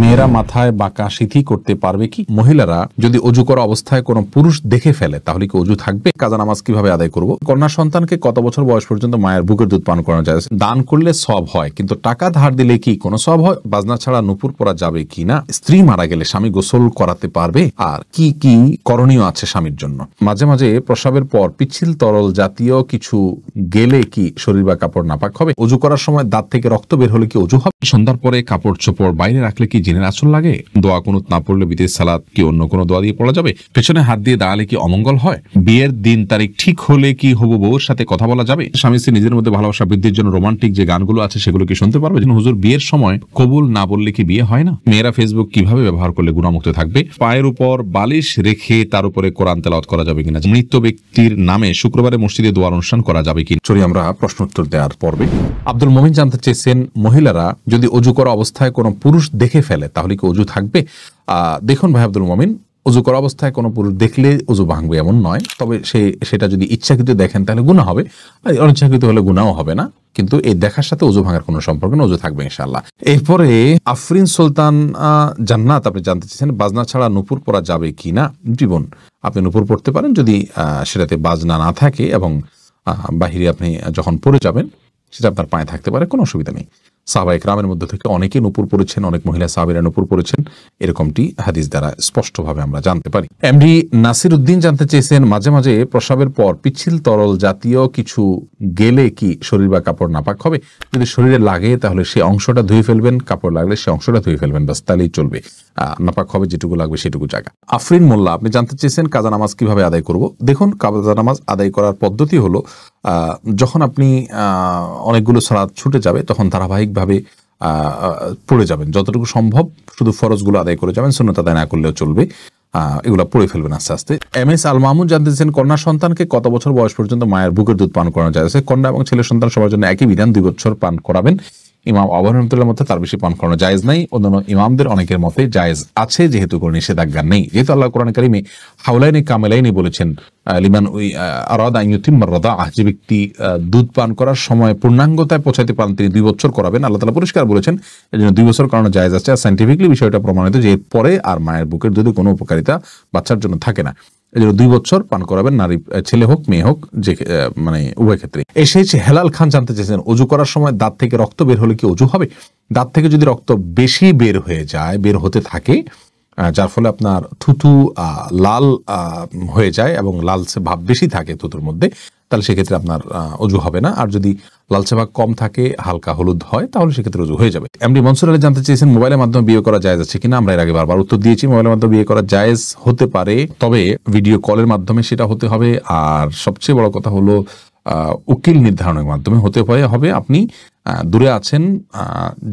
মেয়েরা মাথায় বাঁকা সিথি করতে পারবে কি? মহিলারা যদি অজু করা অবস্থায় কোনো পুরুষ দেখে ফেলে তাহলে কি অজু থাকবে? কাজা নামাজ কিভাবে আদায় করব? কন্যা সন্তানকে কত বছর বয়স পর্যন্ত মায়ের বুকের দুধ পান করানো যায়? দান করলে সওয়াব হয়, কিন্তু টাকা ধার দিলে কি কোনো সওয়াব হয়? বাজনা ছাড়া নুপুর পরা যাবে কি না? স্ত্রী মারা গেলে স্বামী গোসল করাতে পারবে? আর কি কি করণীয় আছে স্বামীর জন্য? মাঝে মাঝে প্রসবের পর পিচ্ছিল তরল জাতীয় কিছু গেলে কি শরীর বা কাপড় নাপাক হবে? অজু করার সময় দাঁত থেকে রক্ত বের হলে কি অজু হবে? সন্ধ্যার পরে কাপড় চোপড় বাইরে রাখলে কি জিনের আঁচল লাগে? দোয়া কুনুত না পড়লে বিদেশ সালাত কি অন্য কোনো দোয়া দিয়ে পড়া যাবে? পেছনে হাত দিয়ে দাঁড়ালে কি অমঙ্গল হয়? বিয়ের দিন তারিখ ঠিক হলে কি হবু বউর সাথে কথা বলা যাবে? স্বামী স্ত্রী নিজের মধ্যে ভালোবাসা বৃদ্ধির জন্য রোমান্টিক যে গানগুলো আছে সেগুলো কি শুনতে পারবে? হুজুর, বিয়ের সময় কবুল না বললে কি বিয়ে হয় না? মেয়েরা ফেসবুক কিভাবে ব্যবহার করলে গুণামুক্ত থাকবে? পায়ের উপর বালিশ রেখে তার উপরে কোরআন তেলাওয়াত করা যাবে কিনা? মৃত ব্যক্তির নামে শুক্রবারে মসজিদে দোয়ার অনুষ্ঠান করা যাবে কি? চলি আমরা প্রশ্ন উত্তর দেওয়ার পর্বে। আব্দুল মমিন জানতে চেয়েছেন, মহিলারা যদি অজু করা অবস্থায় কোনো পুরুষ দেখে ফেলে তাহলে কি অজু থাকবে? দেখুন ভাই আব্দুল মমিন, অজু করা অবস্থায় কোনো পুরুষ দেখলে অজু ভাঙবে এমন নয়, তবে সেটা যদি ইচ্ছাকৃত দেখেন তাহলে গুনাহ হবে, অনিচ্ছাকৃত হলে গুনাহও হবে না, কিন্তু এই দেখার সাথে অজু ভাঙার কোনো সম্পর্ক না, অজু থাকবে ইনশাআল্লাহ। এরপরে আফরিন সুলতান জান্নাত আপনি জানতে চেয়েছেন, বাজনা ছাড়া নুপুর পরা যাবে কি না? জীবন আপনি নুপুর পড়তে পারেন যদি সেটাতে বাজনা না থাকে এবং বাহিরে আপনি যখন পড়ে যাবেন সেটা আপনার পায়ে থাকতে পারে, কোনো অসুবিধা নেই। সাহাবা ইকরামের মধ্যে থেকে অনেকে নূপুর পড়েছেন, অনেক মহিলা সাহাবীরা নূপুর পড়েছেন, এরকমটি হাদিস দ্বারা স্পষ্টভাবে আমরা জানতে পারি। এমডি নাসির উদ্দিন জানতে চেয়েছেন, মাঝে মাঝে প্রসবের পর পিচ্ছিল তরল জাতীয় কিছু গেলে কি শরীর বা কাপড় নাপাক হবে? যদি শরীরে লাগে তাহলে সে অংশটা ধুয়ে ফেলবেন, কাপড় লাগলে সে অংশটা ধুয়ে ফেলবেন, বাস তাহলেই চলবে। নাপাক হবে যেটুকু লাগবে সেটুকু জায়গা। আফরিন মোল্লা আপনি জানতে চেয়েছেন, কাজা নামাজ কিভাবে আদায় করব? দেখুন, কাজা নামাজ আদায় করার পদ্ধতি হলো, যখন আপনি অনেকগুলো সালাত ছুটে যাবে তখন ধারাবাহিকভাবে পড়ে যাবেন, যতটুকু সম্ভব শুধু ফরজগুলো আদায় করে যাবেন, সুন্নাত আদায় না করলেও চলবে, এগুলো পড়ে ফেলবেন আস্তে আস্তে। এম এস আল মাহমুদ জানতে চান, কন্যা সন্তানকে কত বছর বয়স পর্যন্ত মায়ের বুকের দুধ পান করানো যায়? কন্যা এবং ছেলে সন্তান সবার জন্য একই বিধান, 2 বছর পান করাবেন। ইমাম আবু রহমতুল্লাহর মতে তার বেশি পান করানো জায়েজ নাই, অন্যান্য ইমামদের অনেকের মতে জায়েজ আছে, যেহেতু কোনো নিষেধাজ্ঞা নেই, যেহেতু আল্লাহ কোরআন কারিমে হাওলাইনি কামেলাইনি বলেছেন, লিমান আরাদা ইউতিম্মার রাদাআহ, যে ব্যক্তি দুধ পান করার সময় পূর্ণাঙ্গতায় পৌঁছাতে পারেন তিনি 2 বছর করাবেন। আল্লাহ তাআলা পরিষ্কার বলেছেন এজন্য 2 বছর করানো জায়েজ আছে, আর সায়েন্টিফিকলি বিষয়টা প্রমাণিত যে এরপরে আর মায়ের বুকের দুধে কোনো উপকারিতা বাচ্চার জন্য থাকে না। এই জন্য 2 বছর পান করাবেন, নারী ছেলে হোক মেয়ে হোক, যে মানে উভয় ক্ষেত্রে। এসেছে হেলাল খান জানতে চেয়েছেন, অজু করার সময় দাঁত থেকে রক্ত বের হলে কি অজু হবে? দাঁত থেকে যদি রক্ত বেশি বের হতে থাকে, যার ফলে আপনার থুতু লাল হয়ে যায় এবং লালচে ভাব বেশি থাকে থুতুর মধ্যে, তাহলে সেক্ষেত্রে আপনার অজু হবে না। আর যদি লালচে ভাব কম থাকে, হালকা হলুদ হয়, তাহলে সেক্ষেত্রে অজু হয়ে যাবে। এমডি মনসুর আলী জানতে চেয়েছেন, মোবাইলের মাধ্যমে বিয়ে করা জায়েজ আছে কিনা? আমরা এর আগে বারবার উত্তর দিয়েছি, মোবাইলের মাধ্যমে বিয়ে করা জায়েজ হতে পারে, তবে ভিডিও কলের মাধ্যমে সেটা হতে হবে। আর সবচেয়ে বড় কথা হলো উকিল নির্ধারণের মাধ্যমে হতে হবে। আপনি দূরে আছেন,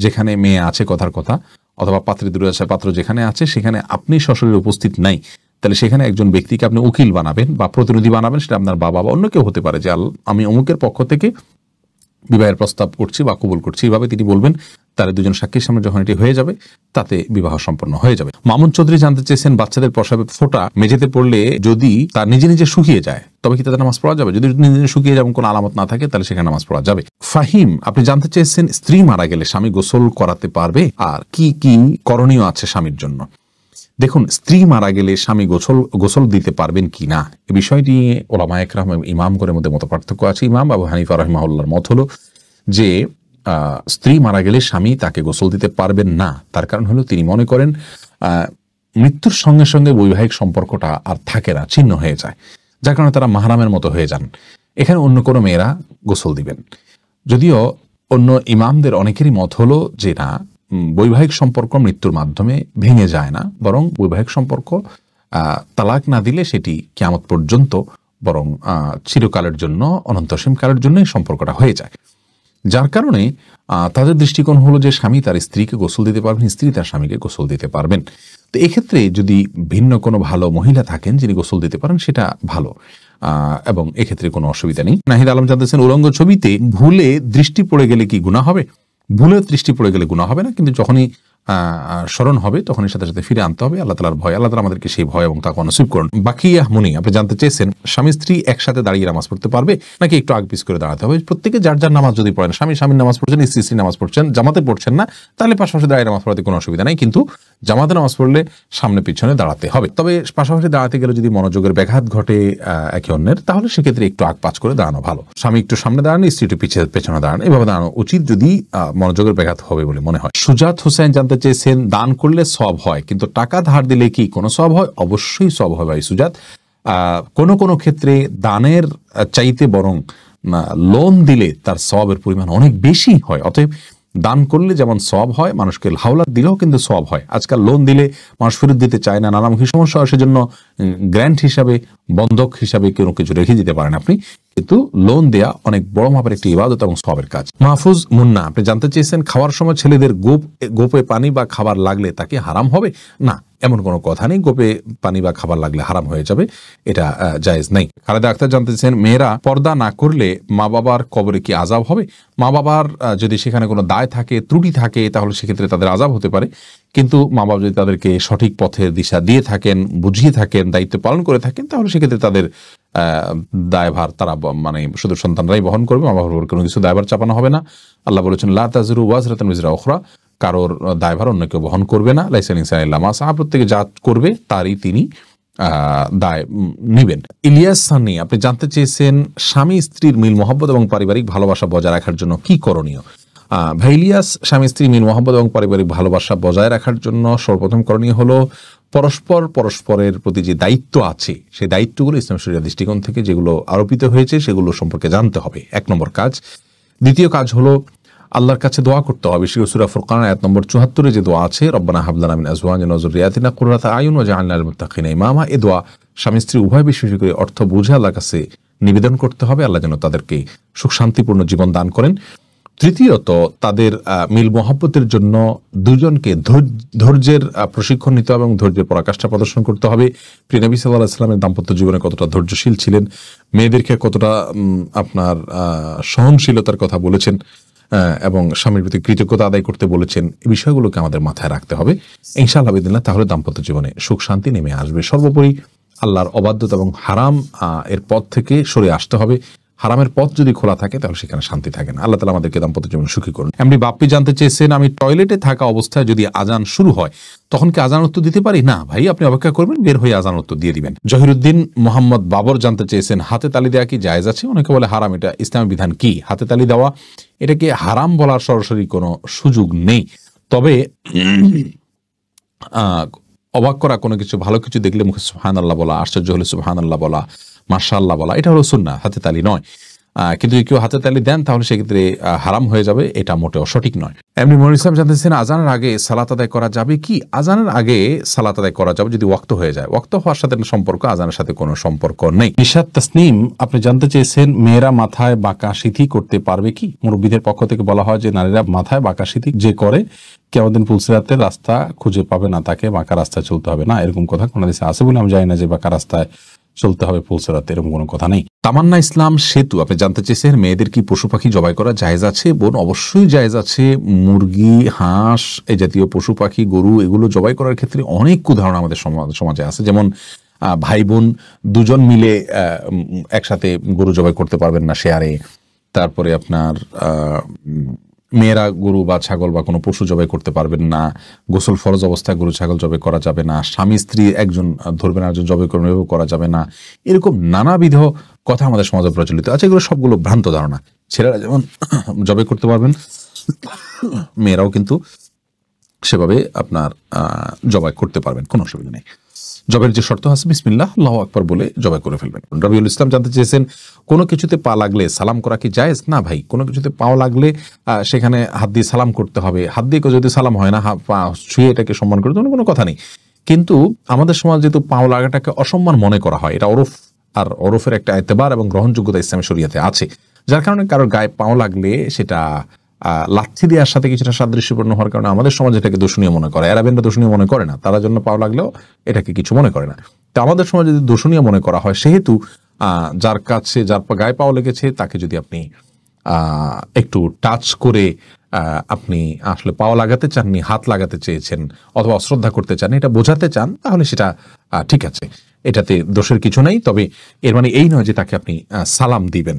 যেখানে মেয়ে আছে কথার কথা, অথবা পাত্রী দূরে আছে, পাত্র যেখানে আছে সেখানে আপনি সশরীরে উপস্থিত নাই, তাহলে সেখানে একজন ব্যক্তিকে আপনি উকিল বানাবেন বা প্রতিনিধি বানাবেন, সেটা আপনার বাবা বা অন্য কেউ হতে পারে, যে আমি অমুকের পক্ষ থেকে বিবাহের প্রস্তাব করছি বা কবুল করছি, এইভাবে তিনি বলবেন। তার 2 জন সাক্ষীর সামনে যখন এটি হয়ে যাবে, তাতে বিবাহ সম্পন্ন হয়ে যাবে। মামুন চৌধুরী জানতে চেয়েছেন, বাচ্চাদের প্রসাবের ফোঁটা মেঝেতে পড়লে যদি তার নিজে নিজে শুকিয়ে যায় তবে কি তাদের নামাজ পড়া যাবে? যদি নিজে নিজে শুকিয়ে যাবে, কোনো আলামত না থাকে, তাহলে সেখানে নামাজ পড়া যাবে। ফাহিম আপনি জানতে চেয়েছেন, স্ত্রী মারা গেলে স্বামী গোসল করাতে পারবে? আর কি কি করণীয় আছে স্বামীর জন্য? দেখুন, স্ত্রী মারা গেলে স্বামী গোসল দিতে পারবেন কি না, এই বিষয়টি ওলামায়ে কেরাম ইমামগণের মধ্যে মত পার্থক্য আছে। ইমাম আবু হানিফা রাহিমাহুল্লাহর মত হলো যে স্ত্রী মারা গেলে স্বামী তাকে গোসল দিতে পারবেন না। তার কারণ হলো তিনি মনে করেন মৃত্যুর সঙ্গে সঙ্গে বৈবাহিক সম্পর্কটা আর থাকে না, ছিন্ন হয়ে যায়, যার কারণে তারা মাহরামের মতো হয়ে যান। এখানে অন্য কোনো মেয়েরা গোসল দিবেন। যদিও অন্য ইমামদের অনেকেরই মত হলো যে না, বৈবাহিক সম্পর্ক মৃত্যুর মাধ্যমে ভেঙে যায় না, বরং বৈবাহিক সম্পর্ক তালাক না দিলে সেটি কিয়ামত পর্যন্ত, বরং চিরকালের জন্য, অনন্তসীম কালের জন্য এই সম্পর্কটা হয়ে যায়। যার কারণে তাদের দৃষ্টিকোণ হলো যে স্বামী তার স্ত্রীকে গোসল দিতে পারবেন, স্ত্রী তার স্বামীকে গোসল দিতে পারবেন। তো এক্ষেত্রে যদি ভিন্ন কোনো ভালো মহিলা থাকেন যিনি গোসল দিতে পারেন, সেটা ভালো, এবং এক্ষেত্রে কোনো অসুবিধা নেই। নাহিদ আলম জানতেছেন, উলঙ্গ ছবিতে ভুলে দৃষ্টি পড়ে গেলে কি গুনাহ হবে? ভুলে দৃষ্টি পড়ে গেলে গুনাহ হবে না, কিন্তু যখনই স্মরণ হবে তখনই সাথে সাথে ফিরে আনতে হবে। আল্লাহ তাআলার ভয়, আল্লাহ তাআলা আমাদেরকে সেই ভয় এবং তাকওয়া নসিব করুন। বাকিয়া মুনি আপনি জানতে চেয়েছেন স্বামী স্ত্রী একসাথে দাঁড়িয়ে নামাজ পড়তে পারবে নাকি একটু আগ পিছ করে দাঁড়াতে হবে? প্রত্যেকে যার যার নামাজ যদি পড়েন, স্বামী স্বামীর নামাজ পড়ছেন, স্ত্রী স্ত্রী নামাজ পড়ছেন, জামাতে পড়ছেন না, তাহলে পাশাপাশি দাঁড়িয়ে নামাজ পড়াতে কোনো অসুবিধা নেই, কিন্তু জামাতে নামাজ পড়লে সামনে পিছনে দাঁড়াতে হবে। তবে পাশাপাশি দাঁড়াতে গেলে যদি মনোযোগের ব্যাঘাত ঘটে একে অন্যের, তাহলে সেক্ষেত্রে একটু আগ পাছ করে দাঁড়ানো ভালো। স্বামী একটু সামনে দাঁড়ান, স্ত্রী একটু পেছনে দাঁড়ান, এভাবে দাঁড়ানো উচিত যদি মনোযোগের ব্যাঘাত হবে বলে মনে হয়। সুজাত হোসেন জানতে চেয়েছেন দান করলে সওয়াব হয়, কিন্তু টাকা ধার দিলে কি কোনো সওয়াব হয়? অবশ্যই সওয়াব হয় ভাই সুজাত। কোনো ক্ষেত্রে দানের চাইতে বরং লোন দিলে তার সওয়াবের পরিমাণ অনেক বেশি হয়। অতএব দান করলে যেমন সওয়াব হয়, মানুষকে হাওলাত দিলেও কিন্তু সওয়াব হয়। আজকাল লোন দিলে মানুষ ফেরত দিতে চায় না, নানামুখী সমস্যা হয়, সেজন্য গ্র্যান্ট হিসাবে, বন্ধক হিসাবে কোনো কিছু রেখে দিতে পারেন আপনি, কিন্তু লোন দেয়া অনেক বড় মাপের একটি ইবাদত এবং সওয়াবের কাজ। মাহফুজ মুন্না আপনি জানতে চেয়েছেন খাওয়ার সময় ছেলেদের গোপে পানি বা খাবার লাগলে তাকে হারাম হবে? না, এমন কোনো কথা নেই, গোপে পানি বা খাবার লাগলে হারাম হয়ে যাবে, এটা জায়েজ নেই। খালেদা আক্তার জানতে চেয়েছেন মেয়েরা পর্দা না করলে মা বাবার কবরে কি আযাব হবে? মা বাবার যদি সেখানে কোনো দায় থাকে, ত্রুটি থাকে, তাহলে সেক্ষেত্রে তাদের আযাব হতে পারে, কিন্তু মা বাবা যদি তাদেরকে সঠিক পথের দিশা দিয়ে থাকেন, বুঝিয়ে থাকেন, দায়িত্ব পালন করে থাকেন, তাহলে সেক্ষেত্রে তাদের দায়ভার তারা মানে শুধু সন্তানরাই বহন করবে, মা বাবার কোনো কিছু দায়ভার চাপানো হবে না। আল্লাহ বলেছেন লা তাযিরু ওয়াজরাতুন উযরা উখরা, কারোর দায়ভার অন্য কেউ বহন করবে না। লাইসা আল ইনসানু ইল্লা মা সাআ, প্রত্যেকে যা করবে তারই তিনি দায় নিবেন। ইলিয়াস সানি আপনি জানতে চেয়েছেন স্বামী স্ত্রীর মিল মহব্বত এবং পারিবারিক ভালোবাসা বজায় রাখার জন্য কি করণীয়? ভাই ইলিয়াস, স্বামী স্ত্রী মিল মহব্বত এবং পারিবারিক ভালোবাসা বজায় রাখার জন্য সর্বপ্রথম করণীয় হলো পরস্পরের প্রতি যে দায়িত্ব আছে, সেই দায়িত্বগুলো ইসলাম শরীয়তের দৃষ্টিকোণ থেকে যেগুলো আরোপিত হয়েছে সেগুলো সম্পর্কে জানতে হবে, 1 নম্বর কাজ। দ্বিতীয় কাজ হলো আল্লাহর কাছে দোয়া করতে হবে। সূরা ফুরকান আয়াত নম্বর 74 যে দোয়া আছে, রব্বানা হাব লানা মিন আজওয়াজিনা ওয়া যুররিয়াতিনা কুররাতা আয়ুন ওয়াজআলনা লিল মুত্তাকিনা ইমামা, এই দোয়া স্বামী স্ত্রী উভয় বিশেষ করে অর্থ বুঝে আল্লাহর কাছে নিবেদন করতে হবে, আল্লাহ যেন তাদেরকে সুখ শান্তিপূর্ণ জীবন দান করেন। তৃতীয়ত তাদের মিল মহব্বতের জন্য দুজনকে ধৈর্যের প্রশিক্ষণ নিতে হবে এবং ধৈর্যের পরাকাষ্ঠা প্রদর্শন করতে হবে। প্রিয় নবী সাল্লাল্লাহু আলাইহি ওয়াসাল্লামের দাম্পত্য জীবনে কতটা ধৈর্যশীল ছিলেন, মেয়েদেরকে কতটা আপনার সহনশীলতার কথা বলেছেন এবং স্বামীর প্রতি কৃতজ্ঞতা আদায় করতে বলেছেন, এই বিষয়গুলোকে আমাদের মাথায় রাখতে হবে ইনশাআল্লাহ বিদিল্লাহ, তাহলে দাম্পত্য জীবনে সুখ শান্তি নেমে আসবে। সর্বোপরি আল্লাহর অবাধ্যতা এবং হারাম এর পথ থেকে সরে আসতে হবে। হারামের পথ যদি খোলা থাকে তাহলে সেখানে শান্তি থাকে না। আল্লাহ তাআলা আমাদেরকে দাম্পত্য জীবনে সুখী করুন। এমনি বাপ্পি জানতে চেয়েছেন আমি টয়লেটে থাকা অবস্থায় যদি আজান শুরু হয় তখন কি আজান উত্তর দিতে পারি? না ভাই, আপনি অপেক্ষা করবেন, বের হয়ে আজান উত্তর দিয়ে দিবেন। জহিরুদ্দিন মোহাম্মদ বাবর জানতে চেয়েছেন হাতে তালি দেওয়া কি জায়েজ আছে? অনেকে বলে হারাম, এটা ইসলামের বিধান কি? হাতে তালি দেওয়া এটাকে হারাম বলার সরাসরি কোনো সুযোগ নেই, তবে অবাক করা কোনো কিছু, ভালো কিছু দেখলে মুখে সুবহানাল্লাহ বলা, আশ্চর্য হলে সুবহানাল্লাহ বলা, মাশাআল্লাহ বলা, এটা হলো সুন্নাহ, হাতে তালি নয়। কিন্তু কেউ হাতে তালি দেন তাহলে সেক্ষেত্রে হারাম হয়ে যাবে, এটা মোটেও সঠিক নয়। এমনি মনির ইসলাম জানতেছেন আজানের আগে সালাত আদায় করা যাবে কি? আজানের আগে সালাত আদায় করা যাবে যদি ওয়াক্ত হয়ে যায়। ওয়াক্ত হওয়ার সাথে সম্পর্ক, আজানের সাথে কোনো সম্পর্ক নেই। নিশাত তাসনিম আপনি জানতে চেয়েছেন মেয়েরা মাথায় বাঁকা সিথি করতে পারবে কি? মুরব্বীদের পক্ষ থেকে বলা হয় যে নারীরা মাথায় বাঁকা সিথি যে করে কিয়ামতের দিন পুলসিরাতের রাস্তা খুঁজে পাবে না, তাকে বাঁকা রাস্তায় চলতে হবে না, এরকম কথা কোন হাদিসে আছে বলে আমি জানি না যে বাঁকা রাস্তায় চলতে হবে পুলসিরাতে, এরকম কোনো কথা নেই। তামান্না ইসলাম সেতু আপনি জানতে চেয়েছেন মেয়েদের কি পশু পাখি জবাই করা জায়েজ আছে? বোন, অবশ্যই জায়েজ আছে। মুরগি, হাঁস, এই জাতীয় পশু পাখি, গরু, এগুলো জবাই করার ক্ষেত্রে অনেক উদাহরণ আমাদের সমাজে আছে। যেমন ভাই বোন দুজন মিলে একসাথে গরু জবাই করতে পারবেন না শেয়ারে। তারপরে আপনার মেয়েরা গরু বা ছাগল বা কোনো পশু জবাই করতে পারবেন না। গোসল ফরজ অবস্থায় গরু ছাগল জবাই করা যাবে না। স্বামী স্ত্রী একজন ধরবেন একজন জবাই করবেন, এভাবে করা যাবে না। এরকম নানাবিধ কথা আমাদের সমাজে প্রচলিত আছে, এগুলো সবগুলো ভ্রান্ত ধারণা। ছেলেরা যেমন জবাই করতে পারবেন, মেয়েরাও কিন্তু সেভাবে আপনার জবাই করতে পারবেন, কোনো অসুবিধা নেই। জবের যে শর্ত আছে বিসমিল্লাহ আল্লাহু আকবার বলে জবাই করে ফেলবেন। রবিউল ইসলাম জানতে চেয়েছেন কোনো কিছুতে পা লাগলে সালাম করা কি জায়েজ? না ভাই, কোনো কিছুতে পাও লাগলে সেখানে হাত দিয়ে সালাম করতে হবে। হাত দিয়ে যদি সালাম হয় না, পা ছুঁয়ে এটাকে সম্মান করে কোনো কথা নেই। কিন্তু আমাদের সমাজ যেহেতু পাও লাগাটাকে অসম্মান মনে করা হয়, এটা ওরফ, আর ওরফের একটা এতেবার এবং গ্রহণযোগ্যতা ইসলামী শরীয়তে আছে, যার কারণে কারোর গায়ে পাও লাগলে সেটা লাথি দেওয়ার সাথে কিছুটা সাদৃশ্যপূর্ণ হওয়ার কারণে আমাদের সমাজ এটাকে দূষণীয় মনে করে। আরবেনরা দূষণীয় মনে করে না, তারা জন্য পাও লাগলেও এটাকে কিছু মনে করে না। তো আমাদের সমাজে যদি দূষণীয় মনে করা হয়, সেহেতু যার কাছে যার গায়ে পাও লেগেছে তাকে যদি আপনি একটু টাচ করে আপনি আসলে পাও লাগাতে চাননি, হাত লাগাতে চেয়েছেন অথবা অশ্রদ্ধা করতে চান, এটা বোঝাতে চান, তাহলে সেটা ঠিক আছে, এটাতে দোষের কিছু নেই। তবে এর মানে এই নয় যে তাকে আপনি সালাম দিবেন।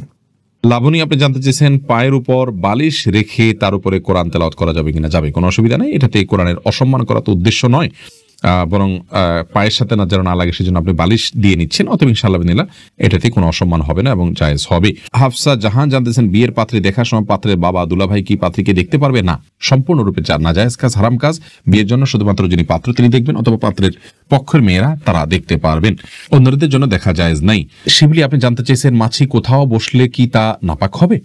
লাবণী, আপনি জানতে চেয়েছেন পায়ের উপর বালিশ রেখে তার উপরে কোরআন তেলাওয়াত করা যাবে কিনা। যাবে, কোনো অসুবিধা নেই। এটাতে কোরআনের অসম্মান করা তো উদ্দেশ্য নয়, বরং পায়ের সাথে না যেন না লাগে সেজন্য আপনি বালিশ দিয়ে নিচ্ছেন, অতএব ইনশাআল্লাহ বিদিনিল্লাহ এটাতে কোনো অসম্মান হবে না এবং জায়েজ হবে। হাফসা জাহান জানতেছেন বিয়ের পাত্রী দেখার সময় পাত্রের বাবা দুলাভাই কি পাত্রীকে দেখতে পারবে? না, সম্পূর্ণরূপে নাজায়েজ কাজ, হারাম কাজ। বিয়ের জন্য শুধুমাত্র যিনি পাত্র তিনি দেখবেন অথবা পাত্রের পক্ষের মেয়েরা তারা দেখতে পারবেন, অন্যদের জন্য দেখা জায়েজ নাই। শিবলি, আপনি জানতে চেয়েছেন মাছি কোথাও বসলে কি তা নাপাক হবে?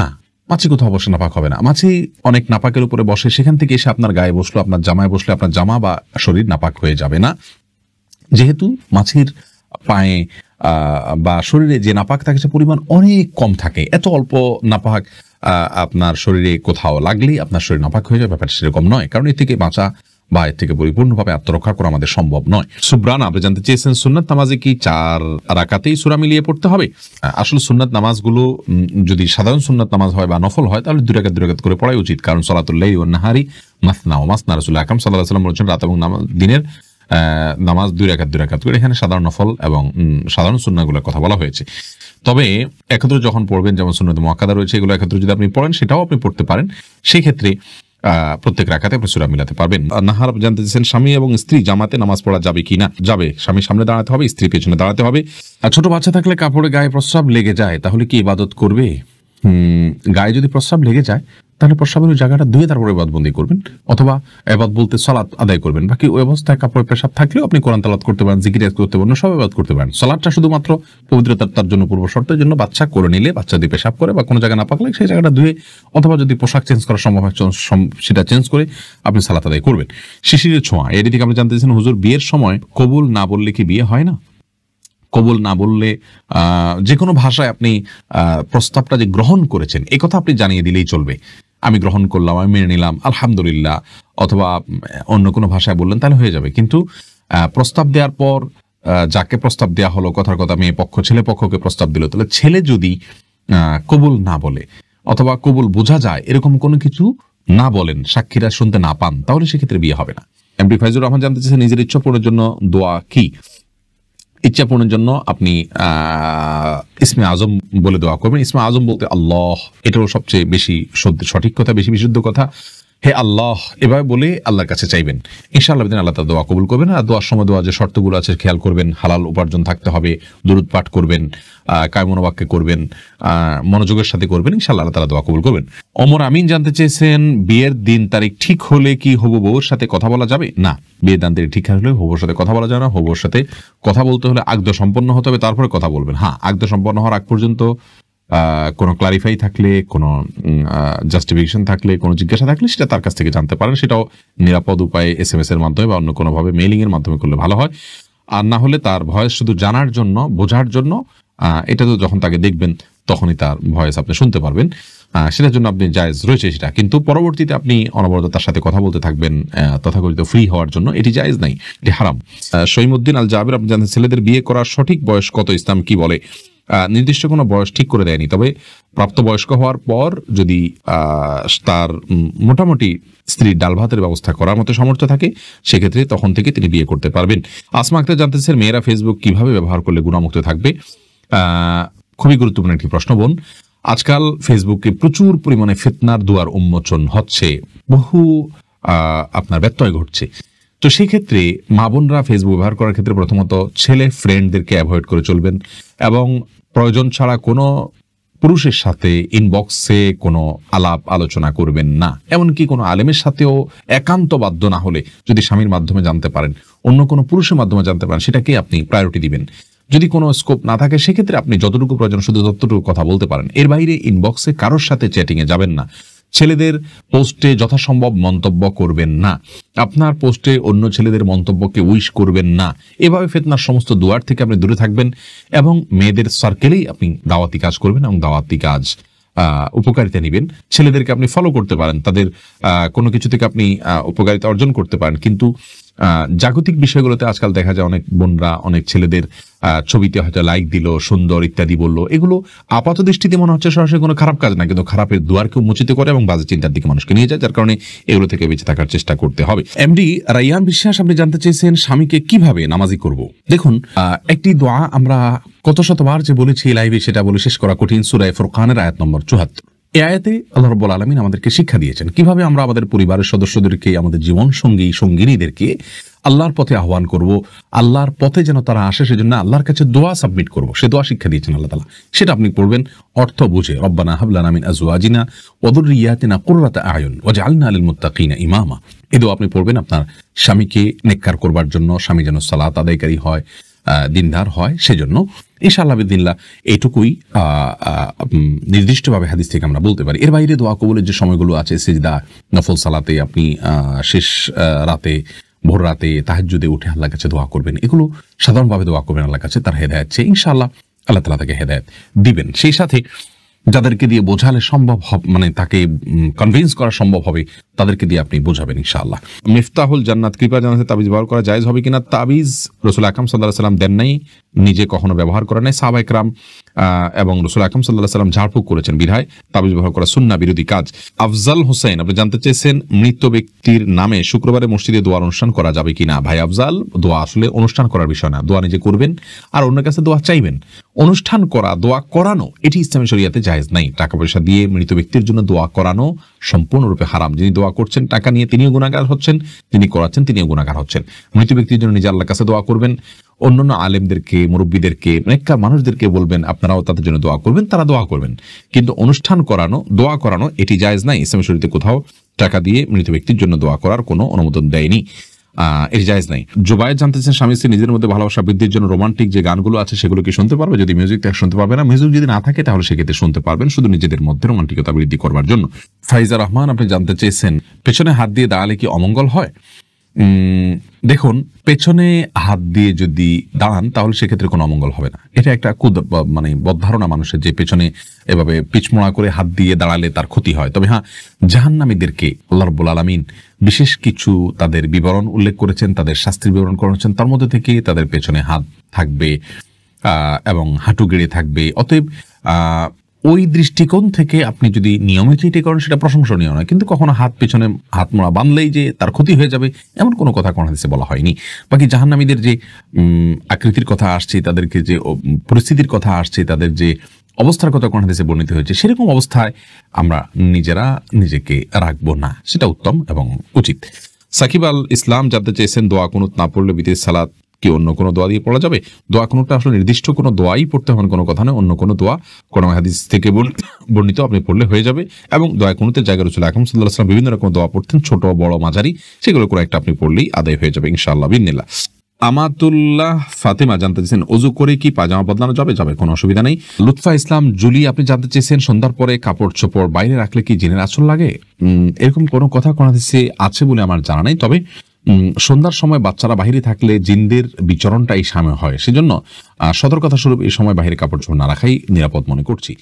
না, মাছি কোথাও বসে নাপাক হবে না। মাছি অনেক নাপাকের উপরে বসে, সেখান থেকে এসে আপনার গায়ে বসলো, আপনার জামায় বসলে আপনার জামা বা শরীর নাপাক হয়ে যাবে না। যেহেতু মাছির পায়ে বা শরীরে যে নাপাক থাকে সে পরিমাণ অনেক কম থাকে, এত অল্প নাপাক আপনার শরীরে কোথাও লাগলেই আপনার শরীর নাপাক হয়ে যাবে, ব্যাপারটা সেরকম নয়। কারণ এর থেকে বাঁচা বা এর থেকে পরিপূর্ণভাবে আত্মরক্ষা করা আমাদের সম্ভব নয়। সুবরান, আপনি জানতে চেয়েছেন সুন্নাত নামাজে কি 4 রাকাতেই সূরা মিলিয়ে পড়তে হবে? আসলে সুন্নাত নামাজগুলো যদি সাধারণ সুন্নাত নামাজ হয় বা নফল হয় তাহলে 2 রাকাত করে পড়াই উচিত। কারণ সলাতুল লাইলি ওয়ান নাহারি মাসনা ওয়া মাসনা, রাসূলুল্লাহ আকরাম সাল্লাল্লাহু আলাইহি ওয়াসাল্লাম বলেছেন রাত এবং দিনের নামাজ 2 রাকাত করে। এখানে সাধারণ নফল এবং সাধারণ সুন্নাহগুলোর কথা বলা হয়েছে। তবে একত্র যখন পড়বেন, যেমন সুন্নাত মুআক্কাদা রয়েছে, এগুলো একত্র যদি আপনি পড়েন সেটাও আপনি পড়তে পারেন, সেই ক্ষেত্রে প্রত্যেক রাকাতে আপনি সূরা মিলাতে পারবেন। নাহার জানতে চাইছেন স্বামী এবং স্ত্রী জামাতে নামাজ পড়া যাবে কি না? যাবে। স্বামী সামনে দাঁড়াতে হবে, স্ত্রী পেছনে দাঁড়াতে হবে। আর ছোট বাচ্চা থাকলে কাপড়ে গায়ে প্রস্রাব লেগে যায় তাহলে কি ইবাদত করবে? গায়ে যদি প্রস্রাব লেগে যায় তাহলে প্রস্রাবের জায়গাটা ধুয়ে তারপরে ইবাদতবন্দি করবেন, অথবা ইবাদত বলতে সালাত আদায় করবেন। বাকি ওই অবস্থায় কাপড়ে পেশাব থাকলেও আপনি কোরআন তেলাওয়াত করতে পারেন, জিকির করতে পারেন, সব ইবাদত করতে পারেন। সালাতটা শুধুমাত্র পবিত্রতার জন্য, পূর্ব শর্তের জন্য বাচ্চা করে নিলে, বাচ্চা দিয়ে পেশাব করে বা কোনো জায়গায় না পাকলে সেই জায়গাটা ধুয়ে, অথবা যদি পোশাক চেঞ্জ করা সম্ভব হয় সেটা চেঞ্জ করে আপনি সালাত আদায় করবেন। শিশিরের ছোঁয়া, এর দিকে আপনি জানতে চাইছেন হুজুর বিয়ের সময় কবুল না বললে কি বিয়ে হয় না? কবুল না বললে যে কোনো ভাষায় আপনি প্রস্তাবটা যে গ্রহণ করেছেন এ কথা আপনি জানিয়ে দিলেই চলবে। আমি গ্রহণ করলাম, আমি মেনে নিলাম, আলহামদুলিল্লাহ, অথবা অন্য কোনো ভাষায় বললেন তাহলে হয়ে যাবে। কিন্তু প্রস্তাব দেওয়ার পর যাকে প্রস্তাব দেওয়া হলো, কথার কথা মেয়ে পক্ষ ছেলে পক্ষকে প্রস্তাব দিল, তাহলে ছেলে যদি কবুল না বলে অথবা কবুল বোঝা যায় এরকম কোনো কিছু না বলেন, সাক্ষীরা শুনতে না পান, তাহলে সেক্ষেত্রে বিয়ে হবে না। এমডি ফাইজুর রহমান জানতে চাইছেন নিজের ইচ্ছা পূরণের জন্য দোয়া কি? ইচ্ছা পূরণের জন্য আপনি ইসমে আজম বলে দোয়া করবেন। ইসমে আজম বলতে আল্লাহ, এটাও সবচেয়ে বেশি সঠিক কথা, বেশি বিশুদ্ধ কথা। হে আল্লাহ, এভাবে বলে আল্লাহর কাছে চাইবেন, ইনশাআল্লাহ আল্লাহ তার দোয়া কবুল করবেন। আর দোয়ার সময় দোয়া যে শর্তগুলো আছে খেয়াল করবেন, হালাল উপার্জন থাকতে হবে, দুরূদ পাঠ করবেন, কায়মনোবাক্যে করবেন, মনোযোগের সাথে করবেন, ইনশাআল্লাহ আল্লাহ তাআলা দোয়া কবুল করবেন। ওমর আমিন জানতে চেয়েছেন বিয়ের দিন তারিখ ঠিক হলে কি হবু বউর সাথে কথা বলা যাবে? না, বিয়ের দিন তারিখ ঠিক হলে হবুর সাথে কথা বলা যাবে না। হবুর সাথে কথা বলতে হলে আকদ সম্পন্ন হতে হবে, তারপরে কথা বলবেন। হ্যাঁ, আকদ সম্পন্ন হওয়ার আগ পর্যন্ত কোনো ক্লারিফাই থাকলে, কোনো জাস্টিফিকেশন থাকলে, কোনো জিজ্ঞাসা থাকলে সেটা তার কাছ থেকে জানতে পারেন। সেটাও নিরাপদ উপায়ে SMS এর মাধ্যমে বা অন্য কোনোভাবে মেইলিং এর মাধ্যমে করলে ভালো হয়। আর না হলে তার ভয়েস শুধু জানার জন্য, বোঝার জন্য, এটা তো যখন তাকে দেখবেন তখনই তার ভয়েস আপনি শুনতে পারবেন, সেটার জন্য আপনি জায়েজ রয়েছে সেটা। কিন্তু পরবর্তীতে আপনি অনবরত তার সাথে কথা বলতে থাকবেন তথাকথিত ফ্রি হওয়ার জন্য, এটি জায়েজ নাই, এটি হারাম। শহীমউদ্দিন আল জাবের আপনি জানেন ছেলেদের বিয়ে করার সঠিক বয়স কত, ইসলাম কি বলে? নির্দিষ্ট কোনো বয়স ঠিক করে দেয়নি, তবে প্রাপ্তবয়স্ক হওয়ার পর যদি তার মোটামুটি স্ত্রীর ডাল ভাতের ব্যবস্থা করার মতো সামর্থ্য থাকে সেক্ষেত্রে তখন থেকে তিনি বিয়ে করতে পারবেন। আসমা আক্তার জানতেছেন মেয়েরা ফেসবুক কিভাবে ব্যবহার করলে গুণামুক্ত থাকবে? খুবই গুরুত্বপূর্ণ একটি প্রশ্ন বোন। আজকাল ফেসবুকে প্রচুর পরিমাণে ফিতনার দুয়ার উন্মোচন হচ্ছে, বহু আপনার ব্যত্যয় ঘটছে। তো সেই ক্ষেত্রে মা বোনরা ফেসবুক ব্যবহার করার ক্ষেত্রে প্রথমত ছেলে ফ্রেন্ডদেরকে অ্যাভয়েড করে চলবেন এবং প্রয়োজন ছাড়া কোনো পুরুষের সাথে ইনবক্সে কোনো আলাপ আলোচনা করবেন না। এমনকি কোনো আলেমের সাথেও একান্ত বাধ্য না হলে যদি স্বামীর মাধ্যমে জানতে পারেন, অন্য কোনো পুরুষের মাধ্যমে জানতে পারেন, সেটাকে আপনি প্রায়োরিটি দিবেন। যদি কোনো স্কোপ না থাকে সেক্ষেত্রে আপনি যতটুকু প্রয়োজন শুধু ততটুকু কথা বলতে পারেন, এর বাইরে ইনবক্সে কারোর সাথে চ্যাটিংয়ে যাবেন না। ছেলেদের পোস্টে যথাসম্ভব মন্তব্য করবেন না, আপনার পোস্টে অন্য ছেলেদের মন্তব্যকে উইশ করবেন না। এভাবে ফিতনার সমস্ত দুয়ার থেকে আপনি দূরে থাকবেন এবং মেয়েদের সার্কেলেই আপনি দাওয়াতি কাজ করবেন এবং দাওয়াতি কাজ উপকারিতা নেবেন। ছেলেদেরকে আপনি ফলো করতে পারেন, তাদের কোনো কিছু থেকে আপনি উপকারিতা অর্জন করতে পারেন, কিন্তু জাগতিক বিষয়গুলোতে আজকাল দেখা যায় অনেক বোনরা অনেক ছেলেদের ছবিতে হয়তো লাইক দিল, সুন্দর ইত্যাদি বললো, এগুলো আপাত দৃষ্টিতে মনে হচ্ছে সরাসরি কোনো খারাপ কাজ না, কিন্তু খারাপের দুয়ারকেও মোচিত করে এবং বাজে চিন্তার দিকে মানুষকে নিয়ে যায়, যার কারণে এগুলো থেকে বেঁচে থাকার চেষ্টা করতে হবে। এমডি রাইয়ান বিশ্বাস, আপনি জানতে চেয়েছেন স্বামীকে কিভাবে নামাজি করব। দেখুন, একটি দোয়া আমরা কত শতবার যে বলেছি লাইভে, সেটা বলে শেষ করা কঠিন। সূরা ফুরকানের আয়াত নম্বর ৭৪। এই আয়াতে আল্লাহ রাব্বুল আলামিন আমাদেরকে শিক্ষা দিয়েছেন কিভাবে আমরা আমাদের পরিবারের সদস্যদেরকে, আমাদের জীবন সঙ্গী সঙ্গিনীদেরকে আল্লাহর পথে আহ্বান করব, আল্লাহর পথে যেন তারা আসে, সেজন্য আল্লাহর কাছে দোয়া সাবমিট করব। সে দোয়া শিক্ষা দিয়েছেন আল্লাহ তাআলা। সেটা আপনি পড়বেন অর্থ বুঝে, রব্বানা হাব লানা মিন আজওয়াজিনা ওয়া যুররিয়াতিনা কুররাতা আয়ুন ওয়াজআলনা লিল মুত্তাকিনা ইমামা। এই দোয়া আপনি পড়বেন আপনার স্বামীকে নেককার করবার জন্য, স্বামী যেন সালাত আদায়কারী হয়, দিনদার হয়, সেজন্য ইনশাআল্লাহ বিদিনিল্লাহ এইটুকুই নির্দিষ্টভাবে হাদিস থেকে আমরা বলতে পারি। এর বাইরে দোয়া কবুলের যে সময়গুলো আছে, সিজদা, নফল সালাতে, আপনি শেষ রাতে, ভোর রাতে, তাহাজ্জুদে উঠে আল্লাহর কাছে দোয়া করবেন, এগুলো সাধারণভাবে দোয়া করবেন আল্লাহর কাছে, তার হেদায়েত চেয়ে ইনশাআল্লাহ আল্লাহ তাআলা তাকে হেদায়েত দিবেন। সেই সাথে যাদেরকে দিয়ে বোঝালে সম্ভব হবে, মানে তাকে কনভিন্স করা সম্ভব হবে, তাদেরকে দিয়ে আপনি বোঝাবেন ইনশাআল্লাহ। মিফতাহুল জান্নাত, কৃপা জানাতে তাবিজ ব্যবহার করা জায়েজ হবে কিনা? তাবিজ রাসূল আকরাম সাল্লাল্লাহু আলাইহি ওয়াসাল্লাম দেন নাই, নিজে কখনো ব্যবহার করেন নাই। সাহাবায়ে কেরাম এবং রাসূল আকরাম সাল্লাল্লাহু আলাইহি ওয়াসাল্লাম ঝাড়ফুঁক করেছেন, বিধায় তাবিজ ব্যবহার করা সুন্নাহ বিরোধী কাজ। আফজাল হোসেন, আপনি জানতে চেয়েছেন মৃত ব্যক্তির নামে শুক্রবারে মসজিদে দোয়ার অনুষ্ঠান করা যাবে কিনা? ভাই আফজাল, দোয়া আসলে অনুষ্ঠান করার বিষয় না, দোয়া নিজে করবেন আর অন্যের কাছে দোয়া চাইবেন। অনুষ্ঠান করা, দোয়া করানো, এটি ইসলামী শরীয়তে জায়েজ নাই। টাকা পয়সা দিয়ে মৃত ব্যক্তির জন্য দোয়া করানো সম্পূর্ণরূপে হারাম। যিনি দোয়া করছেন টাকা নিয়ে, তিনিও গুনাহগার হচ্ছেন, যিনি করাচ্ছেন তিনিও গুনাহগার হচ্ছেন। মৃত ব্যক্তির জন্য নিজে আল্লাহর কাছে দোয়া করবেন, অন্যান্য আলেমদেরকে, মুরব্বীদেরকে, নেককার মানুষদেরকে বলবেন আপনারাও তাদের জন্য দোয়া করবেন, তারা দোয়া করবেন। কিন্তু অনুষ্ঠান করানো, দোয়া করানো, এটি জায়েজ নাই। ইসলামী শরীয়তে কোথাও টাকা দিয়ে মৃত ব্যক্তির জন্য দোয়া করার কোনো অনুমোদন দেয়নি, এটি জায়েজ নাই। জুবায়ের জানতেছেন স্বামী স্ত্রী নিজের মধ্যে ভালোবাসা বৃদ্ধির জন্য রোমান্টিক যে গানগুলো আছে সেগুলো কি শুনতে পারবে? যদি মিউজিক থাকে শুনতে পারবে না, মিউজিক যদি না থাকে তাহলে সেক্ষেত্রে শুনতে পারবেন, শুধু নিজেদের মধ্যে রোমান্টিকতা বৃদ্ধি করবার জন্য। ফাইজা রহমান, আপনি জানতে চেয়েছেন পেছনে হাত দিয়ে দাঁড়ালে কি অমঙ্গল হয়? দেখুন, পেছনে হাত দিয়ে যদি দাঁড়ান তাহলে সেক্ষেত্রে কোনো অমঙ্গল হবে না। এটা একটা মানে বদধারণা মানুষের, যে পেছনে এভাবে পিছমোড়া করে হাত দিয়ে দাঁড়ালে তার ক্ষতি হয়। তবে হ্যাঁ, জাহান্নামীদেরকে আল্লাহ রাব্বুল আলামিন বিশেষ কিছু তাদের বিবরণ উল্লেখ করেছেন, তাদের শাস্তির বিবরণ করেছেন, তার মধ্যে থেকে তাদের পেছনে হাত থাকবে এবং হাঁটু গেড়ে থাকবে। অতএব ওই দৃষ্টিকোণ থেকে আপনি যদি নিয়মিত এটি করেন সেটা প্রশংসনীয় নয়, কিন্তু কখনো হাত পেছনে হাত মোড়া বাঁধলেই যে তার ক্ষতি হয়ে যাবে এমন কোনো কথা কোন হাদিসে বলা হয়নি। বাকি জাহান্নামীদের যে আকৃতির কথা আসছে, তাদেরকে যে পরিস্থিতির কথা আসছে, তাদের যে অবস্থার কথা কোন হাদিসে বর্ণিত হয়েছে, সেরকম অবস্থায় আমরা নিজেরা নিজেকে রাখবো না, সেটা উত্তম এবং উচিত। সাকিব আল ইসলাম জানতে চেয়েছেন দোয়া কুনুত না পড়লে বিতির সালাত কি অন্য কোনো দোয়া দিয়ে পড়া যাবে? দোয়া কুনুতটা আসলে নির্দিষ্ট কোনো দোয়াই পড়তে হবে কোনো কথা নয়, অন্য কোনো দোয়া কোনো হাদিস থেকে বর্ণিত আপনি পড়লে হয়ে যাবে। এবং দোয়া কুনুতের জায়গায় রাসূল আকরাম সাল্লাল্লাহু আলাইহি ওয়াসাল্লাম বিভিন্ন রকম দোয়া পড়তেন, ছোট বড় মাঝারি, সেগুলো করে একটা আপনি পড়লেই আদায় হয়ে যাবে ইনশাআল্লাহ বিদিনিল্লাহ। আমাতুল্লাহ ফাতেমা জানতে চেয়েছেন অজু করে কি পাজামা বদলানো যাবে? যাবে, কোনো অসুবিধা নেই। লুৎফা ইসলাম জুলি, আপনি জানতে চেয়েছেন সন্ধ্যার পরে কাপড় চোপড় বাইরে রাখলে কি জিনের আঁচল লাগে? এরকম কোনো কথা কোন হাদিসে আছে বলে আমার জানা নেই। তবে সন্ধ্যার সময় বাচ্চারা বাহিরে থাকলে জিনদের বিচরণটা এই সময় হয়, সেজন্য সতর্কতা স্বরূপ এই সময় বাহিরে কাপড় চোপড় না রাখাই নিরাপদ মনে করছি।